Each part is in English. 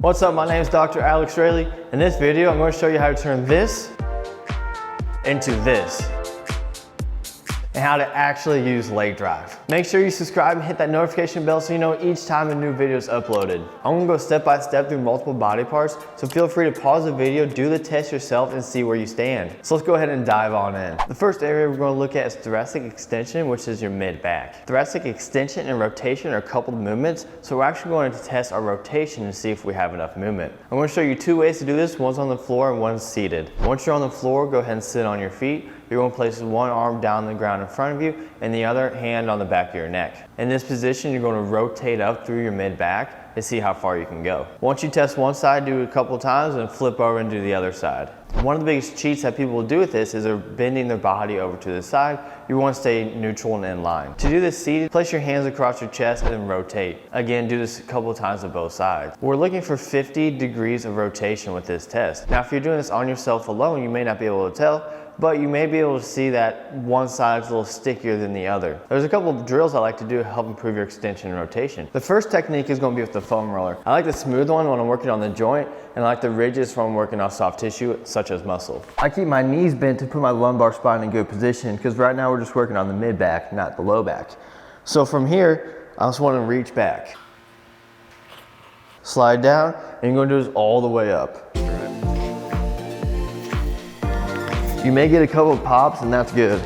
What's up, my name is Dr. Dralexstrahle. In this video, I'm going to show you how to turn this into this and how to actually use leg drive. Make sure you subscribe and hit that notification bell so you know each time a new video is uploaded. I'm going to go step by step through multiple body parts, so feel free to pause the video, do the test yourself, and see where you stand. So let's go ahead and dive on in. The first area we're going to look at is thoracic extension, which is your mid-back. Thoracic extension and rotation are coupled movements, so we're actually going to test our rotation and see if we have enough movement. I'm going to show you two ways to do this. One's on the floor and one's seated. Once you're on the floor, go ahead and sit on your feet. You're going to place one arm down on the ground in front of you and the other hand on the back of your neck. In this position, you're going to rotate up through your mid-back and see how far you can go. Once you test one side, do it a couple of times and flip over and do the other side. One of the biggest cheats that people will do with this is they're bending their body over to the side. You want to stay neutral and in line. To do this seated, place your hands across your chest and rotate. Again, do this a couple of times on both sides. We're looking for 50 degrees of rotation with this test. Now, if you're doing this on yourself alone, you may not be able to tell, but you may be able to see that one side is a little stickier than the other. There's a couple of drills I like to do to help improve your extension and rotation. The first technique is going to be with the foam roller. I like the smooth one when I'm working on the joint, and I like the ridges when I'm working on soft tissue, such as muscle. I keep my knees bent to put my lumbar spine in good position, because right now we're just working on the mid back, not the low back. So from here, I just want to reach back. Slide down, and you're going to do this all the way up. You may get a couple of pops, and that's good.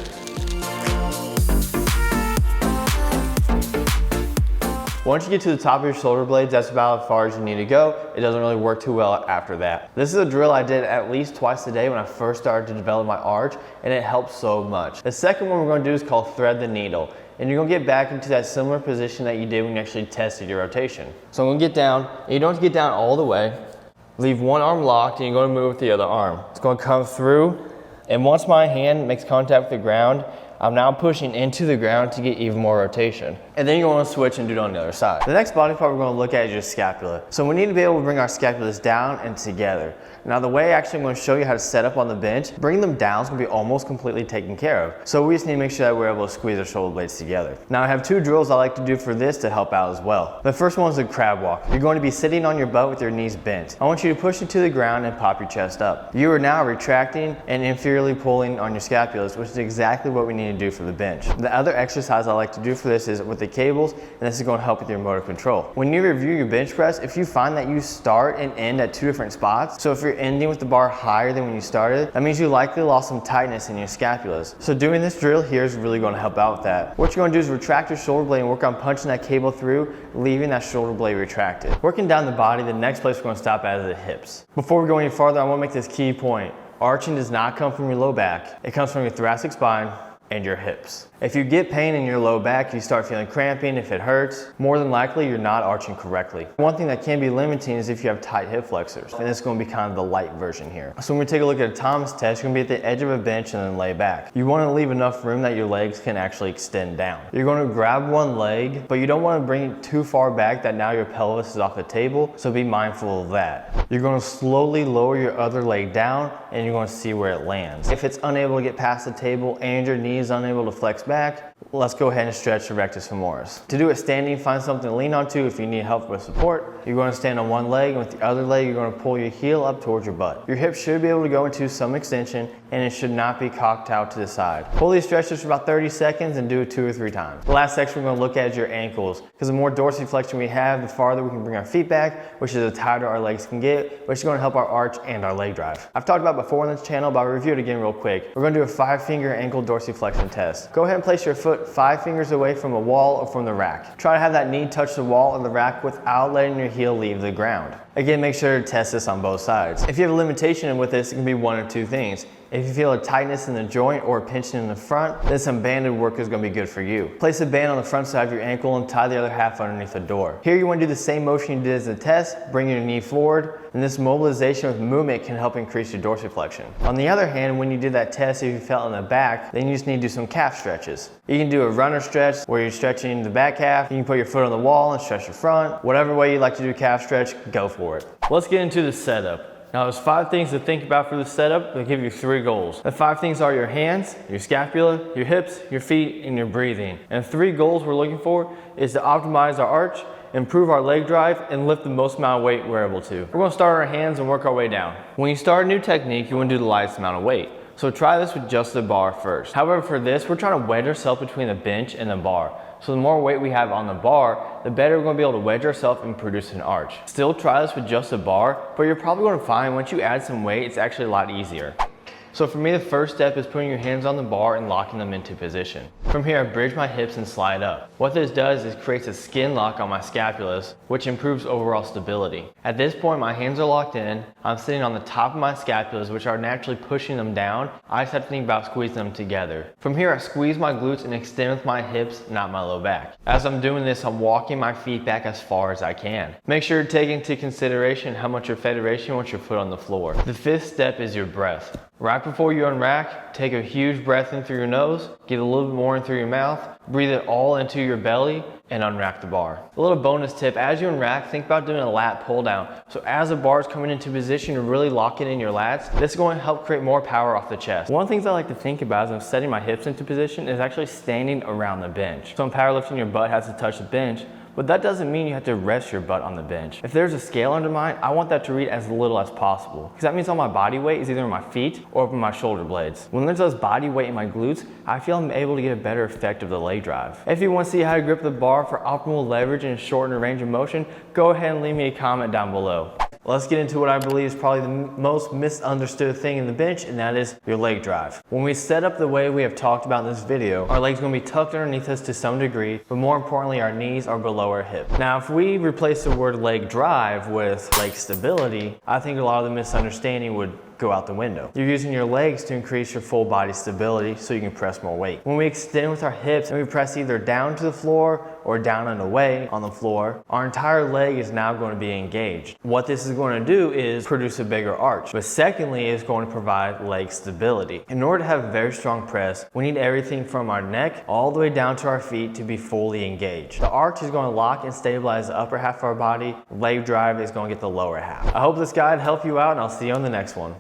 Once you get to the top of your shoulder blades, that's about as far as you need to go. It doesn't really work too well after that. This is a drill I did at least twice a day when I first started to develop my arch, and it helps so much. The second one we're going to do is called thread the needle. And you're going to get back into that similar position that you did when you actually tested your rotation. So I'm going to get down, and you don't have to get down all the way. Leave one arm locked, and you're going to move with the other arm. It's going to come through. And once my hand makes contact with the ground, I'm now pushing into the ground to get even more rotation. And then you want to switch and do it on the other side. The next body part we're going to look at is your scapula. So we need to be able to bring our scapulas down and together. Now the way actually I'm going to show you how to set up on the bench, bring them down is going to be almost completely taken care of. So we just need to make sure that we're able to squeeze our shoulder blades together. Now I have two drills I like to do for this to help out as well. The first one is the crab walk. You're going to be sitting on your butt with your knees bent. I want you to push it to the ground and pop your chest up. You are now retracting and inferiorly pulling on your scapulas, which is exactly what we need to do for the bench. The other exercise I like to do for this is with the cables, and this is going to help with your motor control. When you review your bench press, if you find that you start and end at two different spots, so if you're ending with the bar higher than when you started, that means you likely lost some tightness in your scapulas. So doing this drill here is really going to help out with that. What you're going to do is retract your shoulder blade and work on punching that cable through, leaving that shoulder blade retracted. Working down the body, the next place we're going to stop at is the hips. Before we go any farther, I want to make this key point. Arching does not come from your low back. It comes from your thoracic spine and your hips. If you get pain in your low back, you start feeling cramping, if it hurts, more than likely you're not arching correctly. One thing that can be limiting is if you have tight hip flexors, and it's going to be kind of the light version here. So when we take a look at a Thomas test, you're going to be at the edge of a bench and then lay back. You want to leave enough room that your legs can actually extend down. You're going to grab one leg, but you don't want to bring it too far back that now your pelvis is off the table, so be mindful of that. You're going to slowly lower your other leg down, and you're going to see where it lands. If it's unable to get past the table and your knee is unable to flex back, let's go ahead and stretch the rectus femoris. To do it standing, find something to lean onto. If you need help with support, you're going to stand on one leg, and with the other leg, you're going to pull your heel up towards your butt. Your hips should be able to go into some extension, and it should not be cocked out to the side. Pull these stretches for about 30 seconds and do it 2 or 3 times. The last section we're going to look at is your ankles, because the more dorsiflexion we have, the farther we can bring our feet back, which is the tighter our legs can get, which is going to help our arch and our leg drive. I've talked about before on this channel, but I'll review it again real quick. We're going to do a 5-finger ankle dorsiflexion test. Go ahead and place your foot 5 fingers away from a wall or from the rack. Try to have that knee touch the wall or the rack without letting your heel leave the ground. Again, make sure to test this on both sides. If you have a limitation with this, it can be one of two things. If you feel a tightness in the joint or a pinching in the front, then some banded work is going to be good for you. Place a band on the front side of your ankle and tie the other half underneath the door. Here you want to do the same motion you did as the test, bring your knee forward, and this mobilization with movement can help increase your dorsiflexion. On the other hand, when you did that test, if you felt in the back, then you just need to do some calf stretches. You can do a runner stretch where you're stretching the back calf. You can put your foot on the wall and stretch your front. Whatever way you like to do calf stretch, go for it. Let's get into the setup. Now there's 5 things to think about for the setup. They'll give you 3 goals. The 5 things are your hands, your scapula, your hips, your feet, and your breathing. And 3 goals we're looking for is to optimize our arch improve our leg drive, and lift the most amount of weight we're able to. We're gonna start on our hands and work our way down. When you start a new technique, you wanna do the lightest amount of weight. So try this with just the bar first. However, for this, we're trying to wedge ourselves between the bench and the bar. So the more weight we have on the bar, the better we're gonna be able to wedge ourselves and produce an arch. Still try this with just a bar, but you're probably gonna find once you add some weight, it's actually a lot easier. So for me, the first step is putting your hands on the bar and locking them into position. From here, I bridge my hips and slide up. What this does is creates a skin lock on my scapulas, which improves overall stability. At this point, my hands are locked in. I'm sitting on the top of my scapulas, which are naturally pushing them down. I just have to think about squeezing them together. From here, I squeeze my glutes and extend with my hips, not my low back. As I'm doing this, I'm walking my feet back as far as I can. Make sure to take into consideration how much your federation wants your foot on the floor. The fifth step is your breath. Right before you unrack, take a huge breath in through your nose, get a little bit more in through your mouth, breathe it all into your belly, and unrack the bar. A little bonus tip, as you unrack, think about doing a lat pull down. So as the bar is coming into position, you're really locking in your lats. This is going to help create more power off the chest. One of the things I like to think about as I'm setting my hips into position is actually standing around the bench. So in powerlifting, your butt has to touch the bench, but that doesn't mean you have to rest your butt on the bench. If there's a scale under mine, I want that to read as little as possible, because that means all my body weight is either in my feet or up in my shoulder blades. When there's less body weight in my glutes, I feel I'm able to get a better effect of the leg drive. If you want to see how to grip the bar for optimal leverage and shorten the range of motion, go ahead and leave me a comment down below. Let's get into what I believe is probably the most misunderstood thing in the bench, and that is your leg drive. When we set up the way we have talked about in this video, our legs are going to be tucked underneath us to some degree, but more importantly, our knees are below our hip. Now, if we replace the word leg drive with leg stability, I think a lot of the misunderstanding would go out the window. You're using your legs to increase your full body stability so you can press more weight. When we extend with our hips and we press either down to the floor or down and away on the floor, our entire leg is now going to be engaged. What this is going to do is produce a bigger arch. But secondly, it's going to provide leg stability. In order to have a very strong press, we need everything from our neck all the way down to our feet to be fully engaged. The arch is going to lock and stabilize the upper half of our body. Leg drive is going to get the lower half. I hope this guide helped you out, and I'll see you on the next one.